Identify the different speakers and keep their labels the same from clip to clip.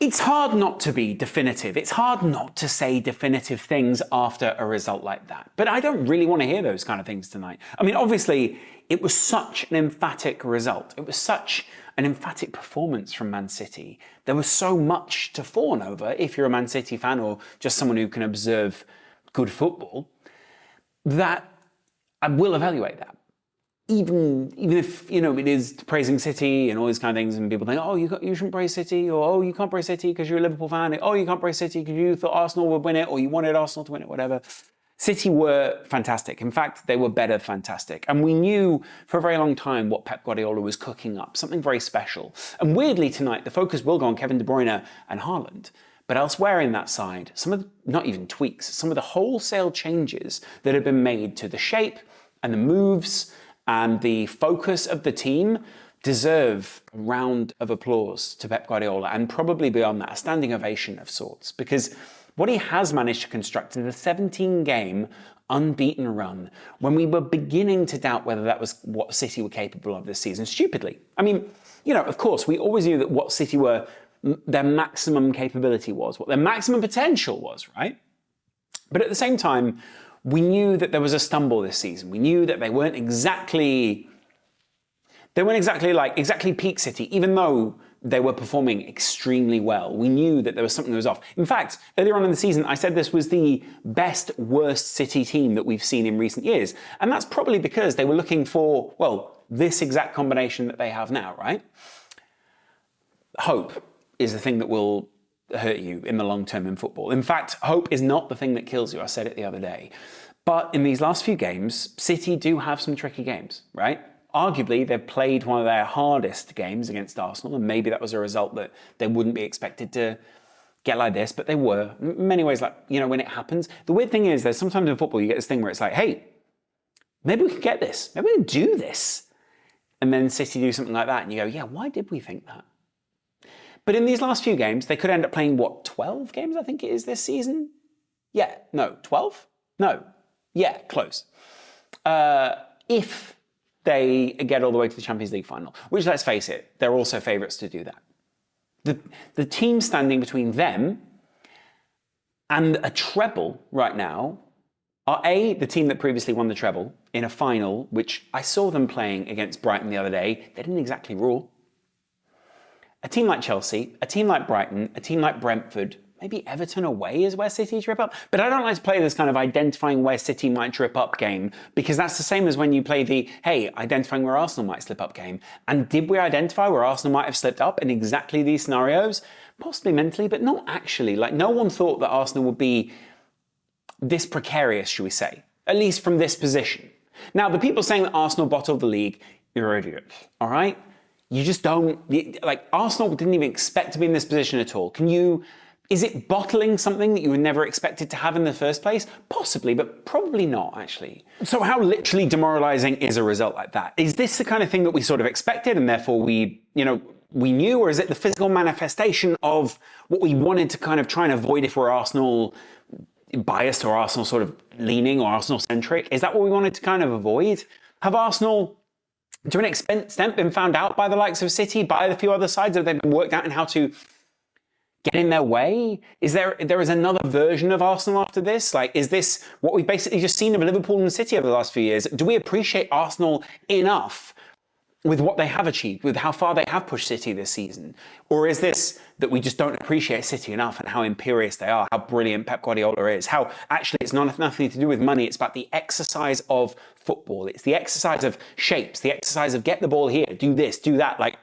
Speaker 1: It's hard not to be definitive. It's hard not to say definitive things after a result like that. But I don't really want to hear those kind of things tonight. I mean, obviously, it was such an emphatic result. It was such an emphatic performance from Man City. There was so much to fawn over if you're a Man City fan or just someone who can observe good football, that I will evaluate that. Even if, it is praising City and all these kind of things, and people think, oh, you shouldn't praise City, or oh, you can't praise City because you're a Liverpool fan, oh, you can't praise City because you thought Arsenal would win it, or you wanted Arsenal to win it, whatever. City were fantastic. In fact, they were better fantastic. And we knew for a very long time what Pep Guardiola was cooking up, something very special. And weirdly tonight, the focus will go on Kevin De Bruyne and Haaland. But elsewhere in that side, some of the, not even tweaks, some of the wholesale changes that have been made to the shape and the moves and the focus of the team deserve a round of applause to Pep Guardiola, and probably beyond that, a standing ovation of sorts. Because what he has managed to construct is a 17-game unbeaten run when we were beginning to doubt whether that was what City were capable of this season, stupidly. I mean, of course, we always knew that what City were, their maximum capability was, what their maximum potential was, right? But at the same time, we knew that there was a stumble this season. We knew that they weren't exactly peak City, even though they were performing extremely well. We knew that there was something that was off. In fact, earlier on in the season, I said this was the best, worst City team that we've seen in recent years. And that's probably because they were looking for, this exact combination that they have now, right? Hope is the thing that will hurt you in the long term in football. In fact, hope is not the thing that kills you. I said it the other day. But in these last few games, City do have some tricky games, right? Arguably, they've played one of their hardest games against Arsenal, and maybe that was a result that they wouldn't be expected to get like this, but they were. In many ways, when it happens. The weird thing is, there's sometimes in football, you get this thing where it's like, hey, maybe we can get this. Maybe we can do this. And then City do something like that, and you go, yeah, why did we think that? But in these last few games, they could end up playing, 12 games, I think it is this season? 12? No. Yeah, close. If they get all the way to the Champions League final, which, let's face it, they're also favourites to do that. The team standing between them and a treble right now are the team that previously won the treble in a final, which I saw them playing against Brighton the other day. They didn't exactly rule. A team like Chelsea, a team like Brighton, a team like Brentford, maybe Everton away is where City trip up. But I don't like to play this kind of identifying where City might trip up game, because that's the same as when you play the, identifying where Arsenal might slip up game. And did we identify where Arsenal might have slipped up in exactly these scenarios? Possibly mentally, but not actually. No one thought that Arsenal would be this precarious, should we say, at least from this position. Now, the people saying that Arsenal bottled the league, you're idiots, all right? You just don't, Arsenal didn't even expect to be in this position at all. Is it bottling something that you were never expected to have in the first place? Possibly, but probably not, actually. So how literally demoralizing is a result like that? Is this the kind of thing that we sort of expected and therefore we knew, or is it the physical manifestation of what we wanted to kind of try and avoid if we're Arsenal biased or Arsenal sort of leaning or Arsenal centric? Is that what we wanted to kind of avoid? Have Arsenal, to an extent, been found out by the likes of City, by a few other sides? Have they been worked out in how to get in their way? Is there another version of Arsenal after this? Is this what we've basically just seen of Liverpool and City over the last few years? Do we appreciate Arsenal enough with what they have achieved, with how far they have pushed City this season? Or is this that we just don't appreciate City enough and how imperious they are, how brilliant Pep Guardiola is, how actually it's nothing to do with money, it's about the exercise of football, it's the exercise of shapes, the exercise of get the ball here, do this, do that.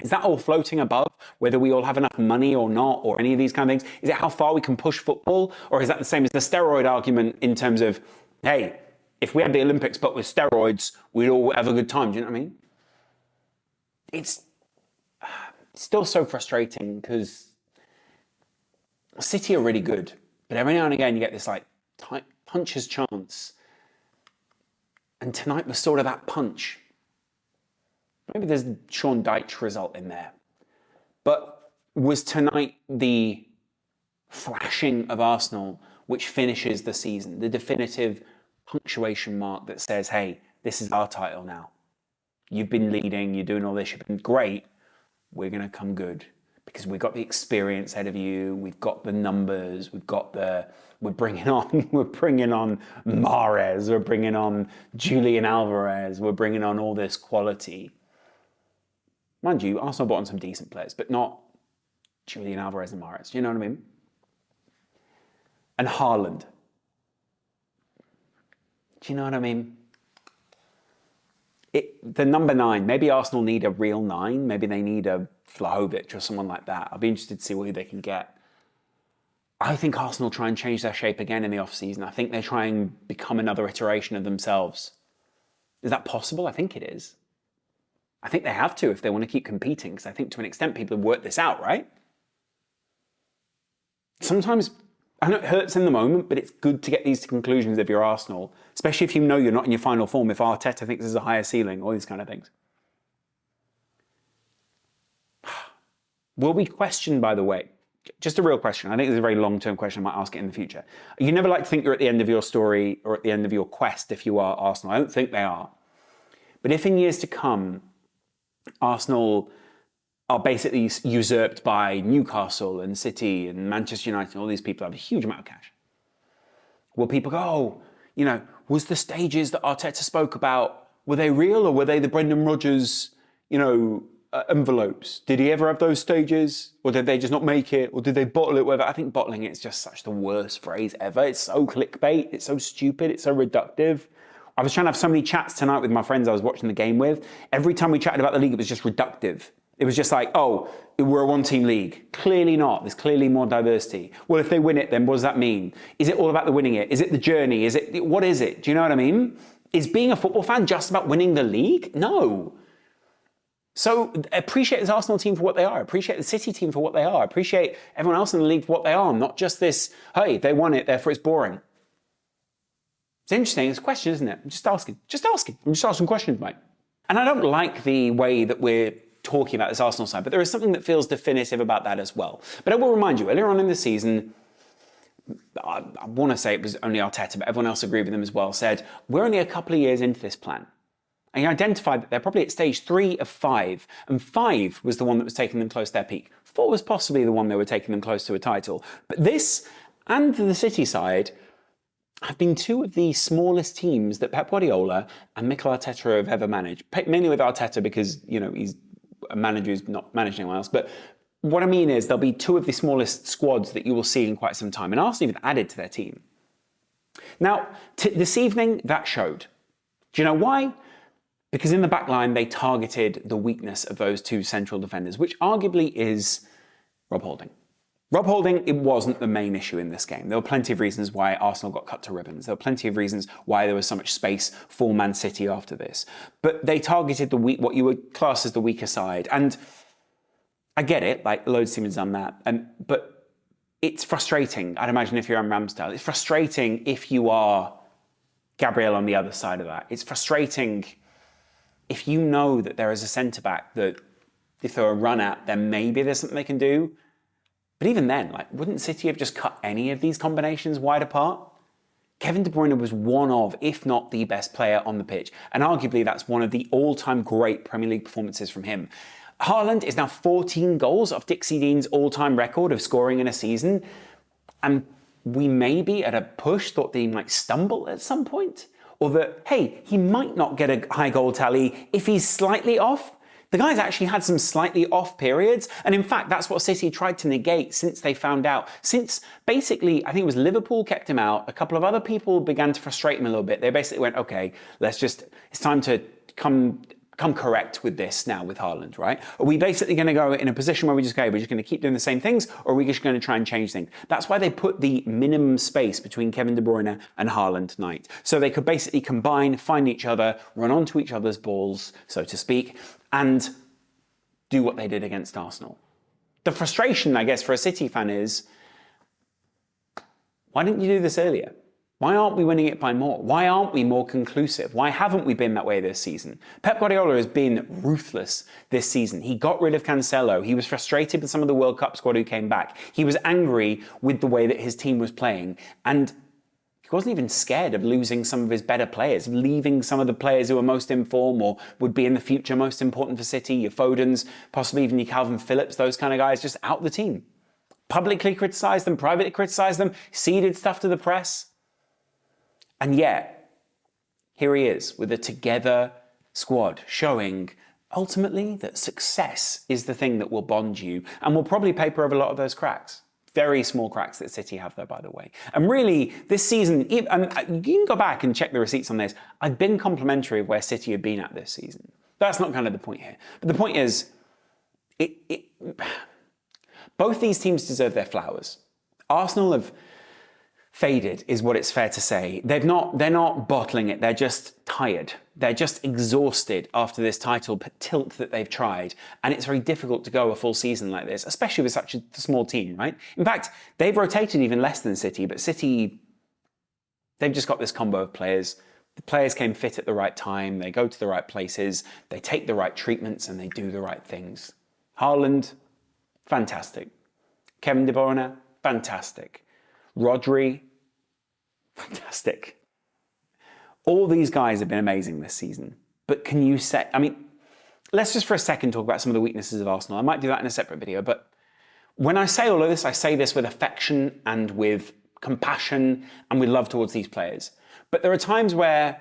Speaker 1: Is that all floating above whether we all have enough money or not, or any of these kind of things? Is it how far we can push football? Or is that the same as the steroid argument in terms of, hey, if we had the Olympics but with steroids, we'd all have a good time? Do you know what I mean? It's still so frustrating because City are really good, but every now and again you get this puncher's chance. And tonight was sort of that punch. Maybe there's the Sean Dyche result in there. But was tonight the flashing of Arsenal which finishes the season, the definitive punctuation mark that says, hey, this is our title now. You've been leading, you're doing all this, you've been great, we're going to come good. because we've got the experience ahead of you, we've got the numbers, we're bringing on Mahrez, we're bringing on Julian Alvarez, we're bringing on all this quality. Mind you, Arsenal bought on some decent players, but not Julian Alvarez and Mahrez. Do you know what I mean? And Haaland. Do you know what I mean? The number 9, maybe Arsenal need a real 9. Maybe they need a Vlahovic or someone like that. I'll be interested to see who they can get. I think Arsenal try and change their shape again in the off-season. I think they try and become another iteration of themselves. Is that possible? I think it is. I think they have to if they want to keep competing, because I think to an extent people have worked this out, right? Sometimes, I know it hurts in the moment, but it's good to get these conclusions if you're Arsenal, especially if you know you're not in your final form, if Arteta thinks there's a higher ceiling, all these kind of things. Will we question, by the way, just a real question, I think this is a very long-term question, I might ask it in the future. You never like to think you're at the end of your story or at the end of your quest if you are Arsenal. I don't think they are. But if in years to come, Arsenal are basically usurped by Newcastle and City and Manchester United, and all these people have a huge amount of cash, will people go, oh, you know, was the stages that Arteta spoke about, were they real or were they the Brendan Rodgers, you know, envelopes? Did he ever have those stages? Or did they just not make it? Or did they bottle it? Whatever. I think bottling it is just such the worst phrase ever. It's so clickbait. It's so stupid. It's so reductive. I was trying to have so many chats tonight with my friends I was watching the game with. Every time we chatted about the league, it was just reductive. It was just like, oh, we're a one-team league. Clearly not. There's clearly more diversity. Well, if they win it, then what does that mean? Is it all about the winning it? Is it the journey? What is it? Do you know what I mean? Is being a football fan just about winning the league? No. So appreciate this Arsenal team for what they are. Appreciate the City team for what they are. Appreciate everyone else in the league for what they are. Not just this, hey, they won it, therefore it's boring. It's interesting. It's a question, isn't it? I'm just asking. Just asking. I'm just asking questions, mate. And I don't like the way that we're talking about this Arsenal side, but there is something that feels definitive about that as well. But I will remind you, earlier on in the season, I want to say it was only Arteta, but everyone else agreed with him as well, said, we're only a couple of years into this plan. And he identified that they're probably at stage 3 of 5, and 5 was the one that was taking them close to their peak. 4 was possibly the one that were taking them close to a title. But this and the City side have been 2 of the smallest teams that Pep Guardiola and Mikel Arteta have ever managed. Mainly with Arteta because, you know, he's a manager who's not managing anyone else. But what I mean is there'll be 2 of the smallest squads that you will see in quite some time. And Arsenal even added to their team. Now, this evening, that showed. Do you know why? Because in the back line, they targeted the weakness of those 2 central defenders, which arguably is Rob Holding. Rob Holding, it wasn't the main issue in this game. There were plenty of reasons why Arsenal got cut to ribbons. There were plenty of reasons why there was so much space for Man City after this. But they targeted what you would class as the weaker side. And I get it, like loads of teams have done that. But it's frustrating, I'd imagine, if you're on Ramsdale. It's frustrating if you are Gabriel on the other side of that. It's frustrating if you know that there is a centre-back that if they're a run at, then maybe there's something they can do. But even then, like, wouldn't City have just cut any of these combinations wide apart? Kevin De Bruyne was one of, if not the best player on the pitch. And arguably that's one of the all-time great Premier League performances from him. Haaland is now 14 goals off Dixie Dean's all-time record of scoring in a season. And we maybe at a push thought that he might stumble at some point. Or that, hey, he might not get a high goal tally if he's slightly off. The guy's actually had some slightly off periods. And in fact, that's what City tried to negate since they found out. Since basically, I think it was Liverpool kept him out. A couple of other people began to frustrate him a little bit. They basically went, okay, it's time to come correct with this now with Haaland, right? Are we basically going to go in a position where we're just going to keep doing the same things, or are we just going to try and change things? That's why they put the minimum space between Kevin De Bruyne and Haaland tonight. So they could basically combine, find each other, run onto each other's balls, so to speak, and do what they did against Arsenal. The frustration, I guess, for a City fan is, why didn't you do this earlier? Why aren't we winning it by more? Why aren't we more conclusive? Why haven't we been that way this season? Pep Guardiola has been ruthless this season. He got rid of Cancelo. He was frustrated with some of the World Cup squad who came back. He was angry with the way that his team was playing. And wasn't even scared of losing some of his better players, leaving some of the players who were most in form or would be in the future most important for City, your Fodens, possibly even your Calvin Phillips, those kind of guys, just out the team. Publicly criticised them, privately criticised them, ceded stuff to the press. And yet, here he is with a together squad showing ultimately that success is the thing that will bond you and will probably paper over a lot of those cracks. Very small cracks that City have there, by the way. And really, this season, and you can go back and check the receipts on this, I've been complimentary of where City have been at this season. That's not kind of the point here. But the point is, both these teams deserve their flowers. Arsenal have faded, is what it's fair to say. They're not bottling it, they're just tired. They're just exhausted after this title tilt that they've tried. And it's very difficult to go a full season like this, especially with such a small team, right? In fact, they've rotated even less than City, but City, they've just got this combo of players. The players came fit at the right time, they go to the right places, they take the right treatments, and they do the right things. Haaland, fantastic. Kevin De Bruyne, fantastic. Rodri, fantastic. All these guys have been amazing this season. But can you say, let's just for a second talk about some of the weaknesses of Arsenal. I might do that in a separate video, but when I say all of this, I say this with affection and with compassion and with love towards these players. But there are times where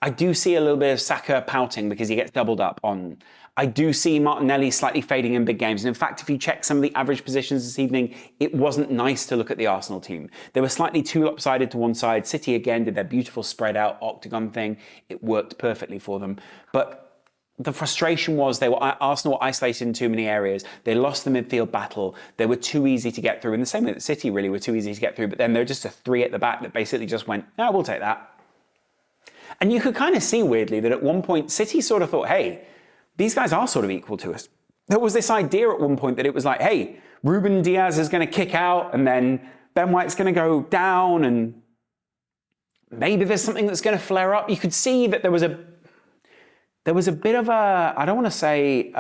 Speaker 1: I do see a little bit of Saka pouting because he gets doubled up on. I do see Martinelli slightly fading in big games. And in fact, if you check some of the average positions this evening, it wasn't nice to look at the Arsenal team. They were slightly too lopsided to one side. City again did their beautiful spread out octagon thing. It worked perfectly for them. But the frustration was Arsenal were isolated in too many areas. They lost the midfield battle. They were too easy to get through. In the same way that City really were too easy to get through. But then there were just a three at the back that basically just went, we'll take that. And you could kind of see weirdly that at one point, City sort of thought, hey, these guys are sort of equal to us. There was this idea at one point that it was like, hey, Ruben Diaz is going to kick out and then Ben White's going to go down and maybe there's something that's going to flare up. You could see that there was a bit of a, I don't want to say,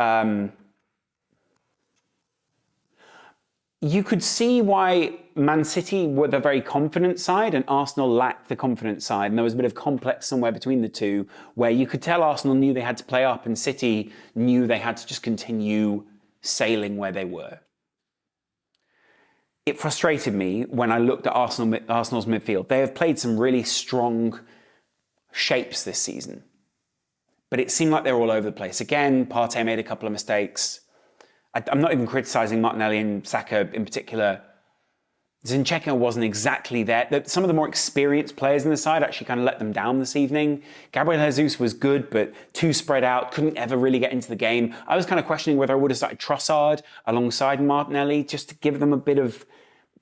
Speaker 1: you could see why Man City were the very confident side and Arsenal lacked the confident side. And there was a bit of complex somewhere between the two where you could tell Arsenal knew they had to play up and City knew they had to just continue sailing where they were. It frustrated me when I looked at Arsenal's midfield. They have played some really strong shapes this season, but it seemed like they were all over the place. Again, Partey made a couple of mistakes. I'm not even criticising Martinelli and Saka in particular. Zinchenko wasn't exactly there. Some of the more experienced players in the side actually kind of let them down this evening. Gabriel Jesus was good, but too spread out, couldn't ever really get into the game. I was kind of questioning whether I would have started Trossard alongside Martinelli just to give them a bit of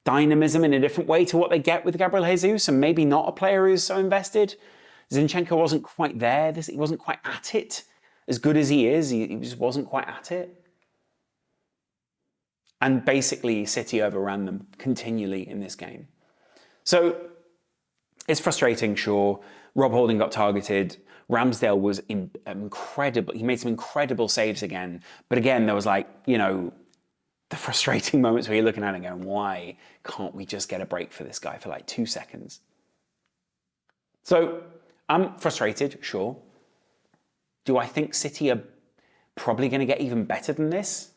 Speaker 1: dynamism in a different way to what they get with Gabriel Jesus, and maybe not a player who's so invested. Zinchenko wasn't quite there. He wasn't quite at it. As good as he is, he just wasn't quite at it. And basically, City overran them continually in this game. So it's frustrating, sure. Rob Holding got targeted. Ramsdale was incredible. He made some incredible saves again. But again, there was the frustrating moments where you're looking at it and going, why can't we just get a break for this guy for 2 seconds? So I'm frustrated, sure. Do I think City are probably going to get even better than this?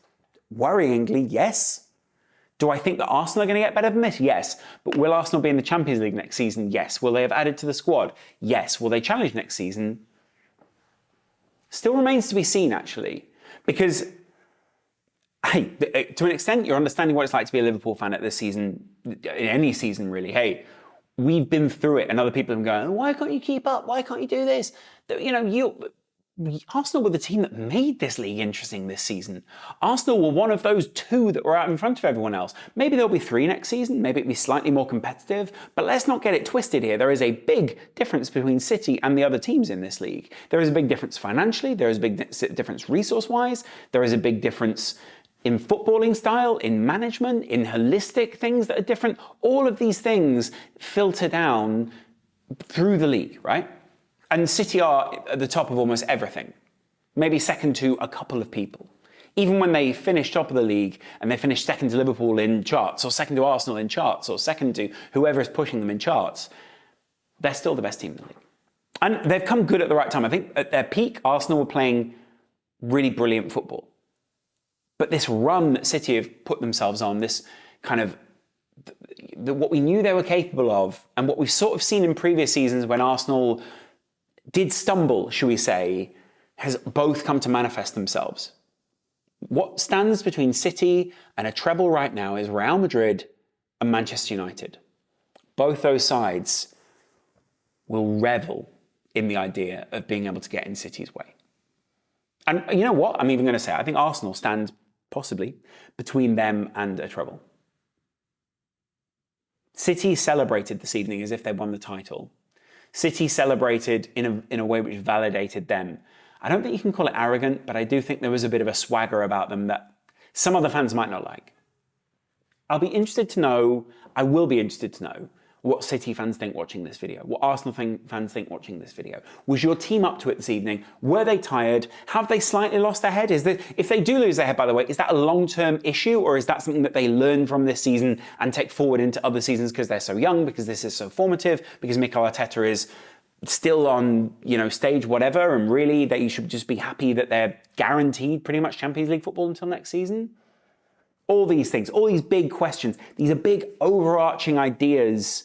Speaker 1: Worryingly, yes. Do I think that Arsenal are going to get better than this? Yes. But will Arsenal be in the Champions League next season? Yes. Will they have added to the squad? Yes. Will they challenge next season? Still remains to be seen, actually. Because, hey, to an extent, you're understanding what it's like to be a Liverpool fan at this season, in any season, really. Hey, we've been through it, and other people have been going, why can't you keep up? Why can't you do this? Arsenal were the team that made this league interesting this season. Arsenal were one of those two that were out in front of everyone else. Maybe there'll be 3 next season. Maybe it'll be slightly more competitive. But let's not get it twisted here. There is a big difference between City and the other teams in this league. There is a big difference financially. There is a big difference resource-wise. There is a big difference in footballing style, in management, in holistic things that are different. All of these things filter down through the league, right? And City are at the top of almost everything, maybe second to a couple of people. Even when they finish top of the league and they finish second to Liverpool in charts, or second to Arsenal in charts, or second to whoever is pushing them in charts, they're still the best team in the league. And they've come good at the right time. I think at their peak, Arsenal were playing really brilliant football. But this run that City have put themselves on, this kind of what we knew they were capable of, and what we've sort of seen in previous seasons when Arsenal did stumble, shall we say, has both come to manifest themselves. What stands between City and a treble right now is Real Madrid and Manchester United. Both those sides will revel in the idea of being able to get in City's way. And you know what? I'm even going to say, I think Arsenal stand possibly between them and a treble. City celebrated this evening as if they won the title. City celebrated in a way which validated them. I don't think you can call it arrogant, but I do think there was a bit of a swagger about them that some other fans might not like. I will be interested to know what City fans think watching this video, what Arsenal fans think watching this video. Was your team up to it this evening? Were they tired? Have they slightly lost their head? If they do lose their head, by the way, is that a long-term issue, or is that something that they learn from this season and take forward into other seasons because they're so young, because this is so formative, because Mikel Arteta is still on, stage whatever, and really that you should just be happy that they're guaranteed pretty much Champions League football until next season? All these things, all these big questions, these are big overarching ideas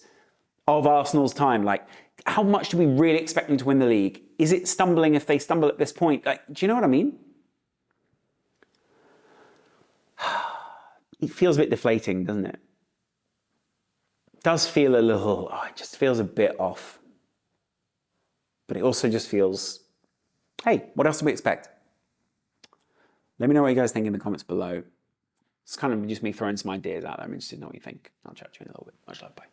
Speaker 1: of Arsenal's time. Like, how much do we really expect them to win the league? Is it stumbling if they stumble at this point? Do you know what I mean? It feels a bit deflating, doesn't it? It does feel a little, it just feels a bit off. But it also just feels, hey, what else do we expect? Let me know what you guys think in the comments below. It's kind of just me throwing some ideas out there. I'm interested to know what you think. I'll chat to you in a little bit. Much love, bye.